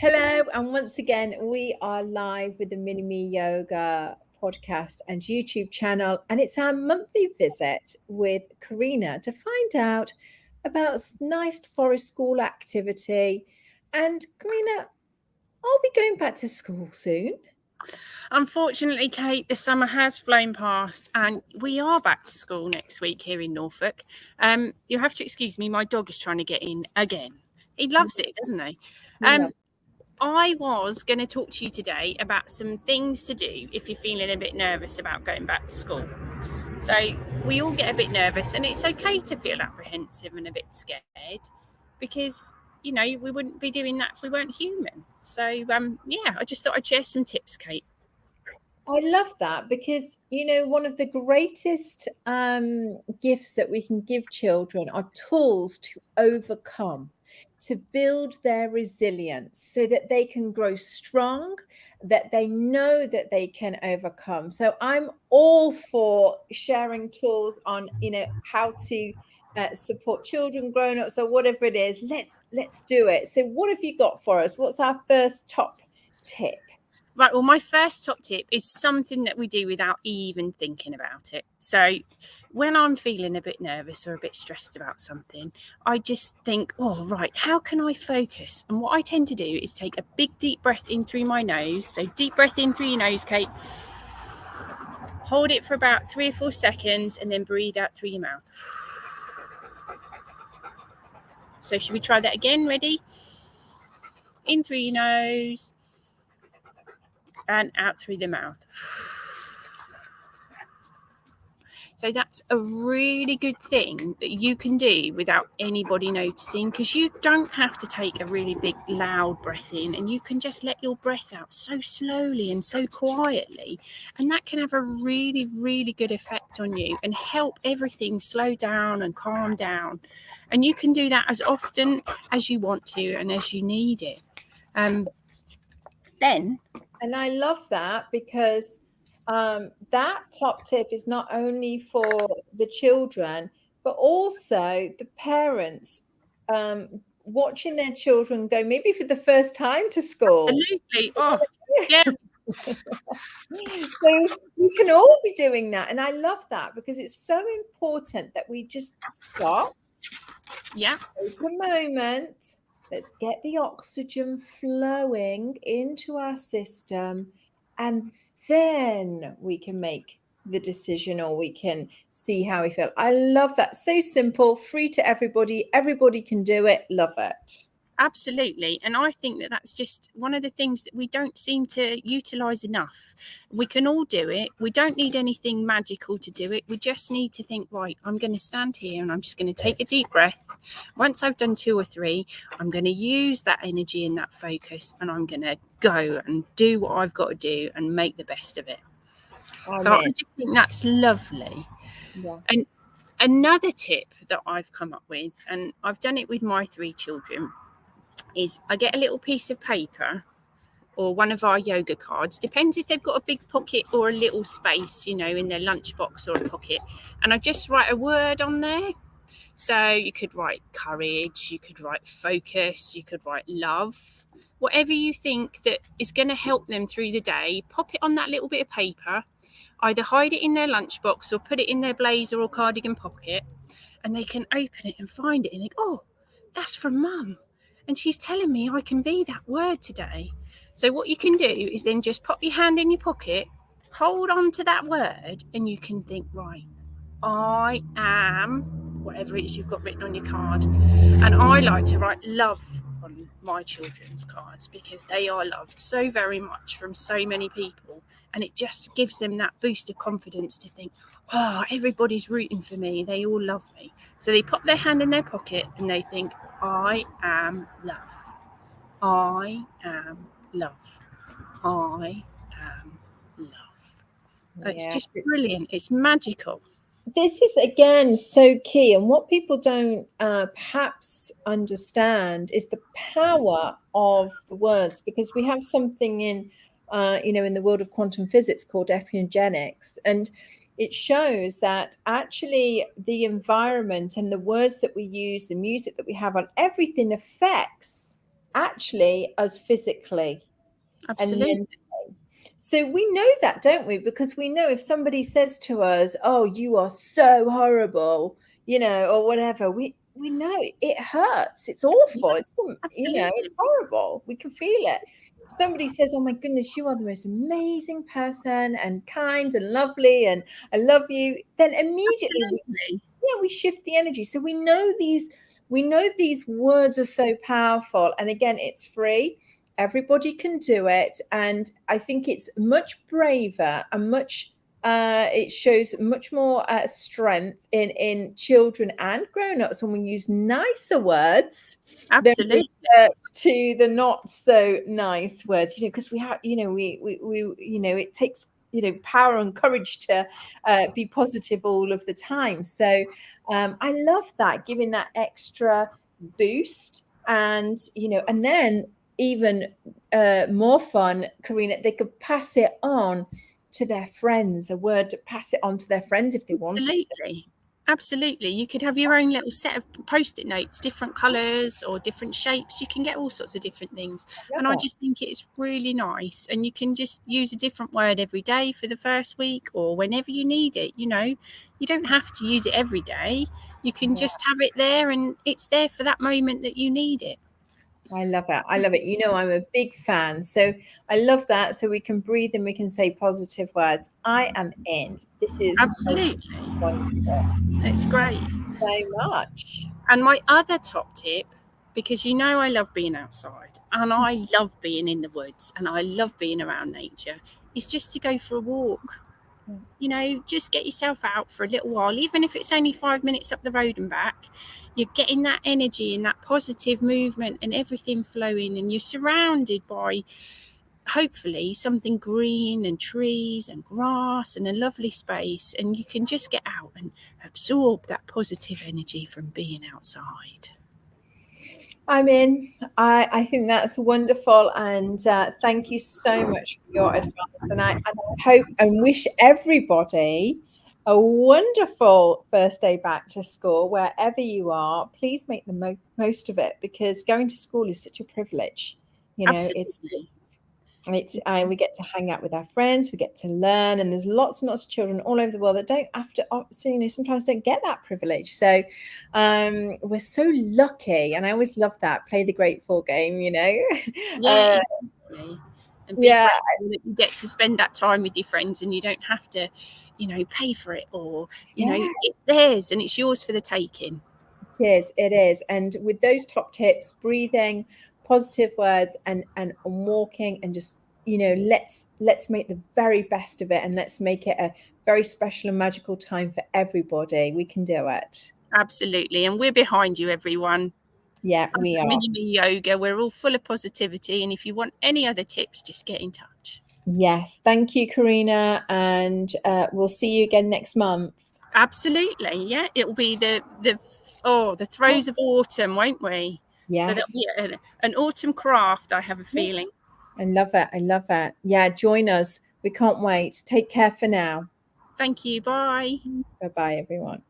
Hello, and once again, we are live with the Mini Me Yoga podcast and YouTube channel, and it's our monthly visit with Karina to find out about nice forest school activity. And Karina, are we going back to school soon? Unfortunately, Kate, the summer has flown past and we are back to school next week here in Norfolk. You have to excuse me, my dog is trying to get in again. He loves it, doesn't he? I was going to talk to you today about some things to do if you're feeling a bit nervous about going back to school. So we all get a bit nervous, and it's okay to feel apprehensive and a bit scared because, you know, we wouldn't be doing that if we weren't human. So, I just thought I'd share some tips, Kate. I love that because, one of the greatest gifts that we can give children are tools to overcome, to build their resilience so that they can grow strong, that they know that they can overcome. So I'm all for sharing tools on, how to support children, grown-ups, or whatever it is. Let's do it. So what have you got for us? What's our first top tip? Right, well, my first top tip is something that we do without even thinking about it. So when I'm feeling a bit nervous or a bit stressed about something, I just think, oh, right, how can I focus? And what I tend to do is take a big, deep breath in through my nose. So deep breath in through your nose, Kate. Hold it for about 3 or 4 seconds and then breathe out through your mouth. So should we try that again? Ready? In through your nose and out through the mouth. So that's a really good thing that you can do without anybody noticing, because you don't have to take a really big, loud breath in, and you can just let your breath out so slowly and so quietly. And that can have a really, really good effect on you and help everything slow down and calm down. And you can do that as often as you want to and as you need it. And I love that because that top tip is not only for the children, but also the parents watching their children go maybe for the first time to school. Absolutely. Oh, yeah. So you can all be doing that. And I love that because it's so important that we just stop. Yeah. Take a moment. Let's get the oxygen flowing into our system, and then we can make the decision, or we can see how we feel. I love that. So simple, free to everybody. Everybody can do it. Love it. Absolutely. And I think that that's just one of the things that we don't seem to utilize enough. We can all do it. We don't need anything magical to do it. We just need to think, right, I'm going to stand here and I'm just going to take a deep breath. Once I've done 2 or 3, I'm going to use that energy and that focus, and I'm going to go and do what I've got to do and make the best of it. Amen. So I just think that's lovely. Yes. And another tip that I've come up with, and I've done it with my 3 children, is I get a little piece of paper or one of our yoga cards, depends if they've got a big pocket or a little space, in their lunchbox or a pocket, and I just write a word on there. So you could write courage, you could write focus, you could write love, whatever you think that is going to help them through the day. Pop it on that little bit of paper, either hide it in their lunchbox or put it in their blazer or cardigan pocket, and they can open it and find it and think, oh, that's from Mum. And she's telling me I can be that word today. So what you can do is then just pop your hand in your pocket, hold on to that word, and you can think, right, I am whatever it is you've got written on your card. And I like to write love on my children's cards because they are loved so very much from so many people. And it just gives them that boost of confidence to think, oh, everybody's rooting for me. They all love me. So they pop their hand in their pocket and they think, I am love. I am love. I am love. It's just brilliant. It's magical. This is, again, so key. And what people don't perhaps understand is the power of the words, because we have something in the world of quantum physics called epigenetics. And it shows that actually the environment and the words that we use, the music that we have on everything affects actually us physically and Absolutely. mentally. So we know that, don't we? Because we know if somebody says to us, "Oh, you are so horrible," or whatever, we know it hurts. It's awful. Yeah, It's absolutely. it's horrible. We can feel it. If somebody says, "Oh my goodness, you are the most amazing person and kind and lovely, and I love you," then immediately Absolutely. we shift the energy. So we know these words are so powerful, and again, it's free. Everybody can do it, and I think it's much braver and much it shows much more strength in children and grown-ups when we use nicer words than Absolutely. revert to the not so nice words, because we have, it takes, power and courage to be positive all of the time. So I love that, giving that extra boost. And then even more fun, Karina, they could pass it on to their friends, a word to pass it on to their friends if they wanted to. Absolutely. Absolutely. You could have your own little set of post-it notes, different colours or different shapes. You can get all sorts of different things. Love And I it. just think it's really nice. And you can just use a different word every day for the first week or whenever you need it. You don't have to use it every day. You can Yeah, just have it there and it's there for that moment that you need it. I love it. I love it. I'm a big fan. So I love that. So we can breathe and we can say positive words. I am in. This is Absolutely. wonderful. It's great. So much. And my other top tip, because I love being outside and I love being in the woods and I love being around nature, is just to go for a walk. Just get yourself out for a little while, even if it's only 5 minutes up the road and back. You're getting that energy and that positive movement and everything flowing, and you're surrounded by hopefully something green and trees and grass and a lovely space, and you can just get out and absorb that positive energy from being outside. I'm in. I think that's wonderful. And thank you so much for your advice. And I hope and wish everybody a wonderful first day back to school, wherever you are. Please make the most of it, because going to school is such a privilege. It's Absolutely. we get to hang out with our friends, we get to learn, and there's lots and lots of children all over the world that don't have to, sometimes don't get that privilege. So we're so lucky, and I always love that play the grateful game. Yeah, uh, exactly. And be yeah, grateful that you get to spend that time with your friends and you don't have to, pay for it, or, yeah, it's theirs and it's yours for the taking. it is. And with those top tips, breathing, positive words, and walking, and just let's make the very best of it, and let's make it a very special and magical time for everybody. We can do it. Absolutely. And we're behind you, everyone. Yeah, Us we at are. Mini Me Yoga, we're all full of positivity. And if you want any other tips, just get in touch. Yes, thank you, Karina, and we'll see you again next month. Absolutely. Yeah. It'll be the throes of autumn, won't we? So that'll Yes. be an autumn craft, I have a Yeah, feeling. I love it. I love it. Yeah, join us. We can't wait. Take care for now. Thank you. Bye. Bye bye, everyone.